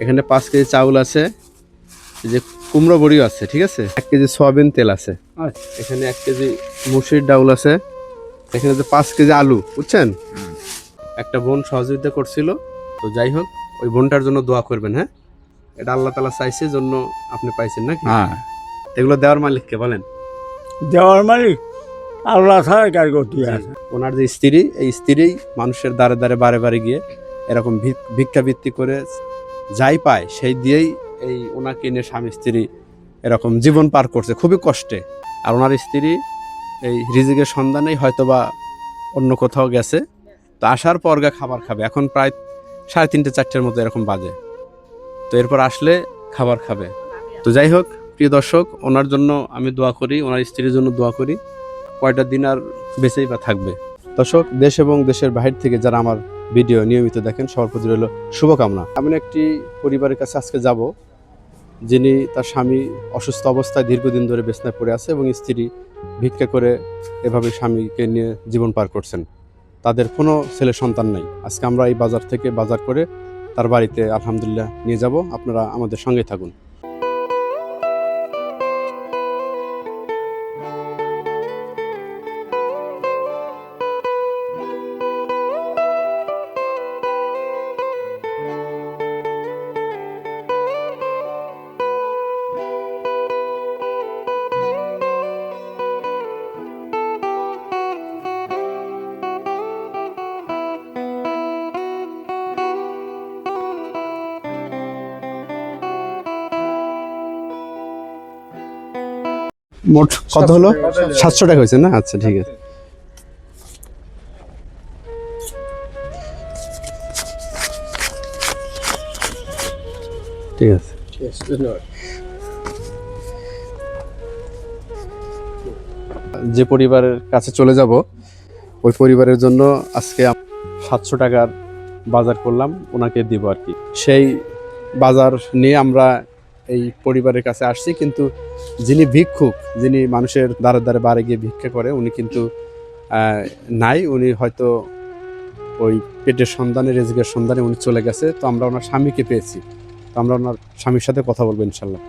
এখানে 5 কেজি চাউল আছে, এই যে কুমড়ো বড়িও আছে, ঠিক আছে, 1 কেজি সয়াবিন তেল আছে, এখানে 1 কেজি মুসুরির ডাউল আছে, এখানে যে 5 কেজি আলু, বুঝছেন। একটা বোন সহযোগিতা করছিল, তো যাই হোক ওই বোনটার জন্য দোয়া করবেন। হ্যাঁ, এটা আল্লাহ তাআলা চাইছে জন্য আপনি পাইছেন নাকি? হ্যাঁ, এগুলো দেওয়ার মালিককে বলেন। দেওয়ার মালিক আল্লাহ ছাড়া কার গতি আছে। ওনার যে স্ত্রী, এই স্ত্রী মানুষের দ্বারে দ্বারে বারে বারে গিয়ে এরকম ভিক্ষাবৃত্তি করে যাই পায় সেই দিয়েই এই ওনাকে নিয়ে স্বামী স্ত্রী এরকম জীবন পার করছে খুবই কষ্টে। আর ওনার স্ত্রী এই রিজিকের সন্ধানেই হয়তোবা অন্য কোথাও গেছে, তো আসার পর খাবার খাবে। এখন প্রায় 3:30 4টার মতো এরকম বাজে, তো এরপর আসলে খাবার খাবে। তো যাই হোক প্রিয় দর্শক, ওনার জন্য আমি দোয়া করি, ওনার স্ত্রীর জন্য দোয়া করি, কয়টা দিন আর বেঁচেই বা থাকবে। দর্শক, দেশ এবং দেশের বাহির থেকে যারা আমার ভিডিও নিয়মিত দেখেন, সবার প্রতি রইল শুভকামনা। এমন একটি পরিবারের কাছে আজকে যাব, যিনি তার স্বামী অসুস্থ অবস্থায় দীর্ঘদিন ধরে বিছানায় পড়ে আছে এবং স্ত্রী ভিক্ষা করে এভাবে স্বামীকে নিয়ে জীবন পার করছেন। তাদের কোনো ছেলে সন্তান নাই। আজকে আমরা এই বাজার থেকে বাজার করে তার বাড়িতে আলহামদুলিল্লাহ নিয়ে যাব। আপনারা আমাদের সঙ্গে থাকুন। মোট কত হলো? 700 টাকা হয়েছে না? আচ্ছা ঠিক আছে। ঠিক আছে, যে পরিবারের কাছে চলে যাব ওই পরিবারের জন্য আজকে 700 টাকার বাজার করলাম, ওনাকে দিব আর কি। সেই বাজার নিয়ে আমরা এই পরিবারের কাছে আসছি, কিন্তু যিনি ভিক্ষুক, যিনি মানুষের দ্বারে দ্বারে বারে গিয়ে ভিক্ষা করে, উনি কিন্তু নাই। উনি হয়তো ওই পেটের সন্ধানে, রেজিকের সন্ধানে উনি চলে গেছে। তো আমরা ওনার স্বামীকে পেয়েছি, তো আমরা ওনার স্বামীর সাথে কথা বলবো ইনশাল্লাহ।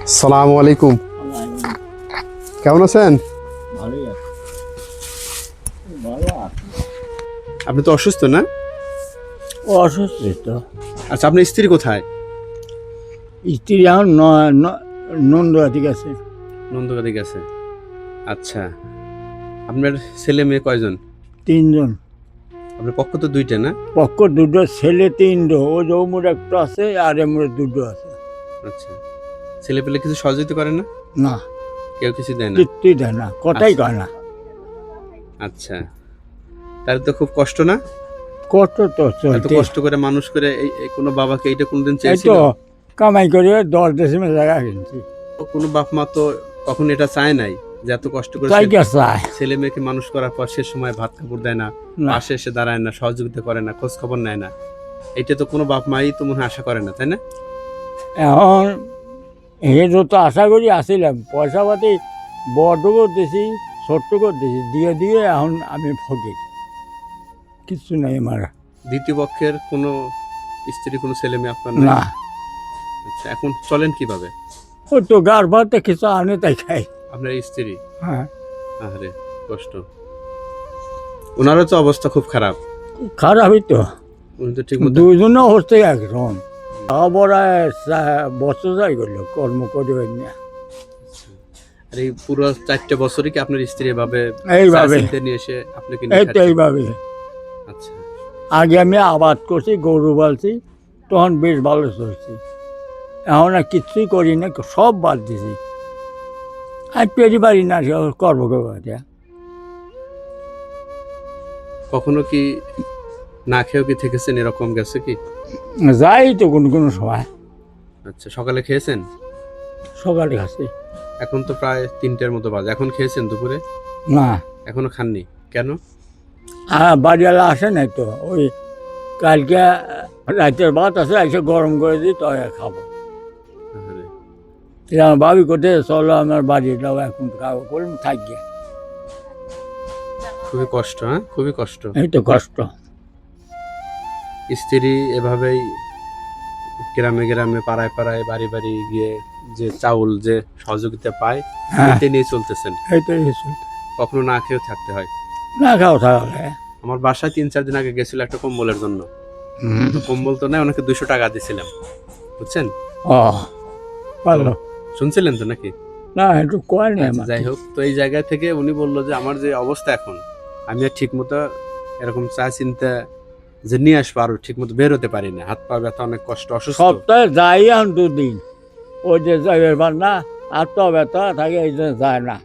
আসসালামু আলাইকুম, কেমন আছেন? আপনি তো অসুস্থ না? ও অসুস্থ তো। আচ্ছা, আপনার স্ত্রী কোথায়? স্ত্রী এখন নন্দুয়াতে গেছে। নন্দগাতে গেছে। আচ্ছা, আপনার ছেলে মেয়ে কয়জন? 3 জন। আপনার পক্ষ তো 2টা না? পক্ষ 2 ছেলে 3 ও জৌমুর একটা আছে আর এমর 2 আছে। আচ্ছা, ছেলে পেলে কিছু সহযোগিতা করে না? না, কেউ কিছু দেয় না? কিছুই দেয় না, কথাই কয় না। আচ্ছা, তাহলে তো খুব কষ্ট না? কত তো এত চলতে। কষ্ট করে মানুষ করে এই কোনো বাবাকে এইটা কোনোদিন এই চেয়েছিল? তো কামাই করে 10 ডিসেম্বর জায়গা কিনছি। কোনো বাপ মা তো কখন এটা চায় নাই যে এত কষ্ট করে তাই কে চায়? ছেলে মেয়েকে মানুষ করার পর সে সময় ভাত কাপড় দেয় না, না। পাশে এসে দাঁড়ায় না, সহযোগিতা করে না, খোঁজ খবর নেয় না। এটা তো কোনো বাপ মাই তো মনে হয় আশা করে না, তাই না? এখন হেঁটো তো আশা করি আসিলাম, পয়সা পাতি বড় করতেছি, ছোট্ট করতেছি, দিয়ে দিয়ে এখন আমি ফকির, কিচ্ছু নাই আমার। দ্বিতীয় পক্ষের কোনো স্ত্রী, কোনো ছেলে মেয়ে আপনার নাই? না, আচ্ছা, এখন চলেন কিভাবে? ওই তো গার ভাতে কিছু আনে তাই খাই। আপনার স্ত্রী? হ্যাঁ, আরে কষ্ট, ওনারও তো অবস্থা খুব খারাপ। খারাপই তো, উনি তো ঠিক মতো। 2 জনের হচ্ছে একরকম। আবার বছর যাই করলো কর্ম করে না। আর এই পুরো 4টা বছরই কি আপনার স্ত্রী এভাবে এইভাবে চাচিলতে নিয়ে এসে আপনাকে এই নিয়ে তো খাচ্ছে? এইভাবে। আচ্ছা, আগে আমি আবাদ করছি, গরু পালছি, তখন বেশ ভালো চলছি। এখন আর কিচ্ছুই করি না, সব বাদ দিছি। আর পেরি পারি না কর্ম করবো। কখনো কি না খেয়েও কি থেকেছেন, এরকম গেছে কি? যাই তো কোনো কোনো সময়, আচ্ছা, সকালে খেয়েছেন? সকালে খাচ্ছি। এখন তো প্রায় 3টার মতো বাজে, এখন খেয়েছেন দুপুরে? না, এখনো খাননি কেন? বাড়িওয়ালা আসে নাই তো, ওই কালকে রাতের ভাত আছে, এসে গরম করে দিই তো খাবো। আরে, আমার ভাবি কোথায় চলো আমার বাড়িটাও এখন করুন থাকি। খুবই কষ্ট, হ্যাঁ খুবই কষ্ট। এই তো কষ্ট। স্ত্রী এভাবেই গ্রামে গ্রামে পাড়ায় পাড়ায় বাড়ি বাড়ি গিয়ে যে চাউল যে সহযোগিতা পায় হ্যাঁ এতে নিয়ে চলতেছেন, এই তো এই চলতে। কখনো না খেয়েও থাকতে হয়। না খাও তাহলে। আমার বাসায় 3-4 দিন আগে গেছিল একটা কম্বলের জন্য, তো কম্বল তো নেই, ওনাকে 200 টাকা দিয়েছিলাম, বুঝছেন? ও ভালো। শুনছিলেন তো নাকি? না একটু কয় নেই আচ্ছা, আমার। যাই হোক, তো এই জায়গা থেকে উনি বললো যে আমার যে অবস্থা এখন, আমি আর ঠিক মতো এরকম চা চিন্তা যে নিয়ে আসবো আরো ঠিক মতো বের হতে পারি না, হাত পা ব্যথা, অনেক কষ্ট, অসুস্থ। সপ্তাহে যাই এখন 2 দিন, ওই যে যাইবার না আর তো ব্যথা থাকে, এই জন্য যায় না।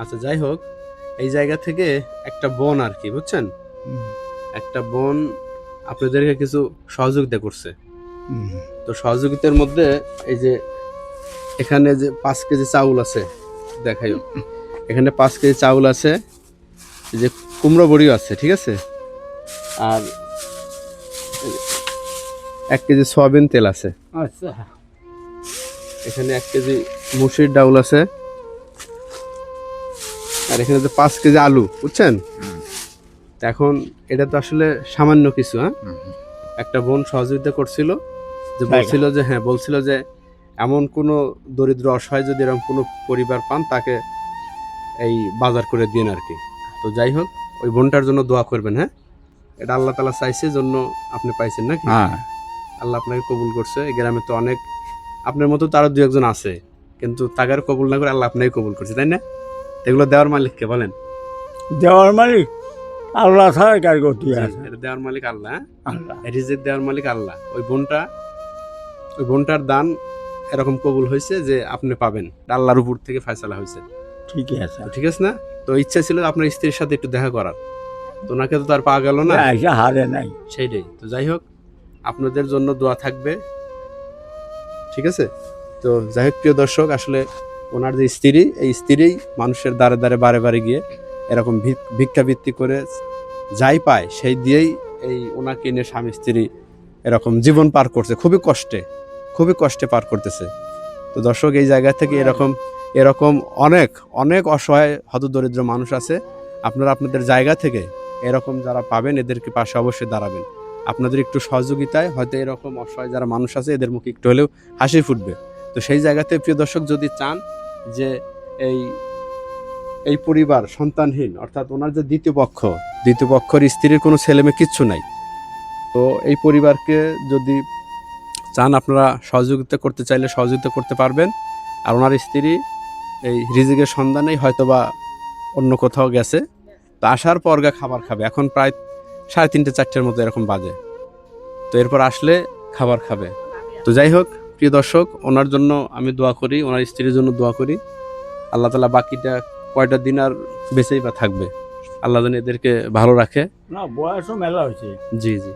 আচ্ছা যাই হোক, এই জায়গা থেকে একটা বোন আর কি, বুঝছেন, একটা বোন আপনাদেরকে কিছু সহযোগিতা করছে। তো সহযোগিতার মধ্যে এই যে এখানে যে 5 কেজি চাউল আছে, দেখাইও, এখানে 5 কেজি চাউল আছে, এই যে কুমড়ো বড়িও আছে, ঠিক আছে, আর 1 কেজি সয়াবিন তেল আছে, আচ্ছা এখানে 1 কেজি মুসুরির ডাউল আছে, আর এখানে যে 5 কেজি আলু, বুঝছেন। তো এখন এটা তো আসলে সামান্য কিছু, হ্যাঁ, একটা বোন সহযোগিতা করছিল, যে বলছিল যে হ্যাঁ বলছিল যে এমন কোনো দরিদ্র অসহায় যদি এরকম কোনো পরিবার পান তাকে এই বাজার করে দিন আর কি। তো যাই হোক, ওই বোনটার জন্য দোয়া করবেন, হ্যাঁ, এটা আল্লাহ তাআলা চাইছে জন্য আপনি পাইছেন নাকি? হ্যাঁ আল্লাহ আপনাকে কবুল করছে। এই গ্রামে তো অনেক আপনার মতো তারও 2-1 জন আছে, কিন্তু তাকে কবুল না করে আল্লাহ আপনাকে কবুল করছে, তাই না? এগুলো দেওয়ার মালিককে বলেন। দেওয়ার মালিক আল্লাহ ছাড়া কার গতি আছে? এটা দেওয়ার মালিক আল্লাহ, হ্যাঁ? আল্লাহ। রিজিক দেওয়ার মালিক আল্লাহ। ওই বোনটার দান এরকম কবুল হয়েছে যে আপনি পাবেন, আল্লাহর উপর থেকে ফয়সালা হয়েছে, ঠিকই আছে। তো ঠিক আছে না? তো ইচ্ছা ছিল আপনার স্ত্রীর সাথে একটু দেখা করার, তো ওনাকে তো তার পাওয়া গেল না, এসে হারে নাই। সেইটাই। তো যাই হোক, আপনাদের জন্য দোয়া থাকবে, ঠিক আছে? তো যাই হোক প্রিয় দর্শক, আসলে ওনার যে স্ত্রী, এই স্ত্রী মানুষের দ্বারে দ্বারে বারে বারে গিয়ে এরকম ভিক্ষাবৃত্তি করে যাই পায় সেই দিয়েই এই ওনাকে নিয়ে স্বামী স্ত্রী এরকম জীবন পার করছে, খুবই কষ্টে পার করতেছে। তো দর্শক, এই জায়গা থেকে এরকম অনেক অনেক অসহায় হতদরিদ্র মানুষ আছে। আপনারা আপনাদের জায়গা থেকে এরকম যারা পাবেন এদেরকে পাশে অবশ্যই দাঁড়াবেন। আপনাদের একটু সহযোগিতায় হয়তো এরকম অসহায় যারা মানুষ আছে এদের মুখে একটু হলেও হাসি ফুটবে। তো সেই জায়গাতে প্রিয় দর্শক, যদি চান যে এই পরিবার সন্তানহীন, অর্থাৎ ওনার যে দ্বিতীয় পক্ষের স্ত্রীর কোনো ছেলে মেয়ে কিচ্ছু নাই, তো এই পরিবারকে যদি চান আপনারা সহযোগিতা করতে চাইলে সহযোগিতা করতে পারবেন। আর ওনার স্ত্রী এই রিজিকের সন্ধানেই হয়তোবা অন্য কোথাও গেছে, তো আসার পর খাবার খাবে, এখন প্রায় 3:30-4টার মতো এরকম বাজে, তো এরপর আসলে খাবার খাবে। তো যাই হোক প্রিয় দর্শক, ওনার জন্য আমি দোয়া করি, ওনার স্ত্রীর জন্য দোয়া করি, আল্লাহ তাআলা বাকিটা কয়টা দিন আর বেঁচেই বা থাকবে, আল্লাহ যেন এদেরকে ভালো রাখে। না বয়সও মেলা হয়েছে, জি জি,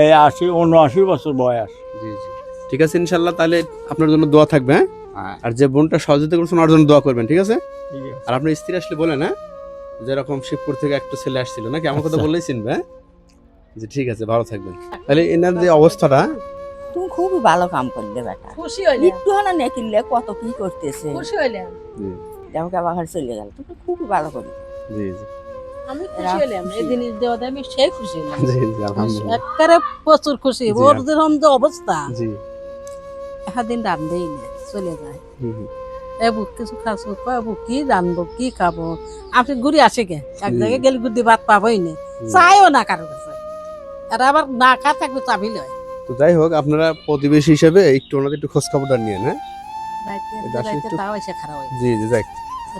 এই 80-79 বছর বয়স। জি জি, ঠিক আছে ইনশাল্লাহ, তাহলে আপনার জন্য দোয়া থাকবে, হ্যাঁ। হ্যাঁ আর যে বোনটা সহযোগিতা করছেন ওনার জন্য দোয়া করবেন, ঠিক আছে? ঠিক আছে। আর আপনার স্ত্রী আসলে বলেন, হ্যাঁ, যেরকম শিবপুর থেকে একটা ছেলে আসছিল নাকি, আমার কথা আচ্ছা। বললেই চিনবে, হ্যাঁ? জি ঠিক আছে, ভালো থাকবেন। তাহলে এনার যে অবস্থাটা, তুমি খুবই ভালো কাম করলে বেটা, খুশি হইলে একটু হানা নেকিলে কত কি করতেছে, খুশি হইলে জি দেখো বাবার চলে গেল, তুমি খুবই ভালো করি। জি জি আমি খুশি হইলাম, এই জিনিস দেওয়া আমি সেই খুশি হইলাম, জি জি, আলহামদুলিল্লাহ, একেবারে প্রচুর খুশি। জি, ওর যেরকম যে অবস্থা, জি, একদিন রান দেই না, চলে যায়, হুম, হুম, এবু কিছু খাসো, এবু কি রানবো কি খাবো, আপনি ঘুরে আসে গে এক জি। জায়গায় গেলে গুদি ভাত পাবোই না, চাইও না কারো কাছে, আর আবার না খা থাকবে চাবি লয়। তো যাই হোক, আপনারা প্রতিবেশী হিসেবে একটু ওনাদের একটু খোঁজ খবরটা নিয়ে, হ্যাঁ। রাইতে এটা আসলে রাইতে একটু- তাও এসে খারাপ হয়, জি জি, যাই,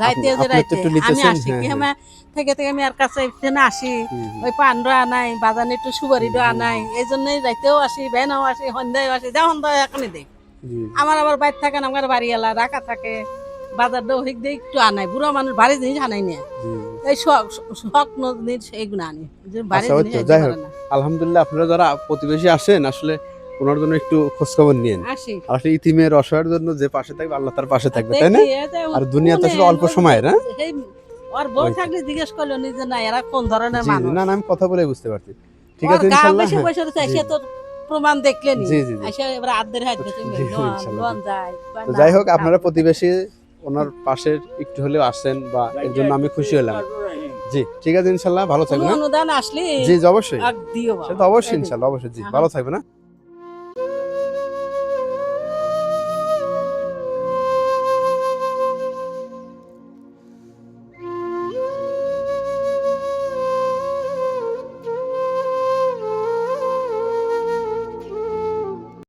রাইতে যে আপনি তো রাইতে একটু আমি লিখেছেন, আসি হ্যাঁ, কি হ্যাঁ। আমার থেকে আমি আর কাছে এখানে আসি, হুম, হুম, ওই পান্ডা আনাই বাজানে একটু সুপারিটা আনাই, এই জন্যই রাইতেও আসি, বেনাও আসি, সন্ধ্যায় আসি, যখন তো এখনই দেখ জি, আমার আবার বাইর থাকে না, আমার বাড়ি এলা রাখা থাকে, বাজার দৌহিক দিয়ে একটু আনাই, বুড়ো মানুষ ভারী জিনিস আনাই না, জি, জি। এই শখ জিনিস এইগুলো আনি, যে ভারী আচ্ছা, ওই জিনিস তো, আনতে যাই পারে হোক। না। আলহামদুলিল্লাহ, আপনারা যারা প্রতিবেশী আসেন আসলে ওনার জন্য একটু খোঁজ খবর নিয়েন। আসি আসলে ইতিমের অসহায়ের জন্য যে পাশে থাকবে আল্লাহ তার পাশে থাকবে, তাই না? দেখি, এই যে আর দুনিয়াতে আসলে শুনেন, অল্প সময়ের, হ্যাঁ? এই ওর বউ ওই তো। থাকলে জিজ্ঞেস করলো নিজে না এরা কোন ধরনের জি জি, মানুষ, না না, আমি কথা বলে বুঝতে পারছি, ঠিক ওর আছে গা ইনশাল্লাহ, বেশি হ্যাঁ। বসে রয়েছে, জি, সে তো প্রমাণ দেখলেন জি, জি, জি। আইসা এবার আদের হাত ধরে জি, ইনশাল্লাহ। লোন যায় তো যাই হোক আপনারা প্রতিবেশী ওনার পাশে একটু হলেও আসছেন বা এর জন্য আমি খুশি হলাম। জি ঠিক আছে ইনশাল্লাহ ভালো কোনো থাকবেন। হ্যাঁ? অনুদান আসলে জি জি অবশ্যই দিও বাবা। সেটা তো অবশ্যই ইনশাল্লাহ অবশ্যই জি ভালো থাকবেন। হ্যাঁ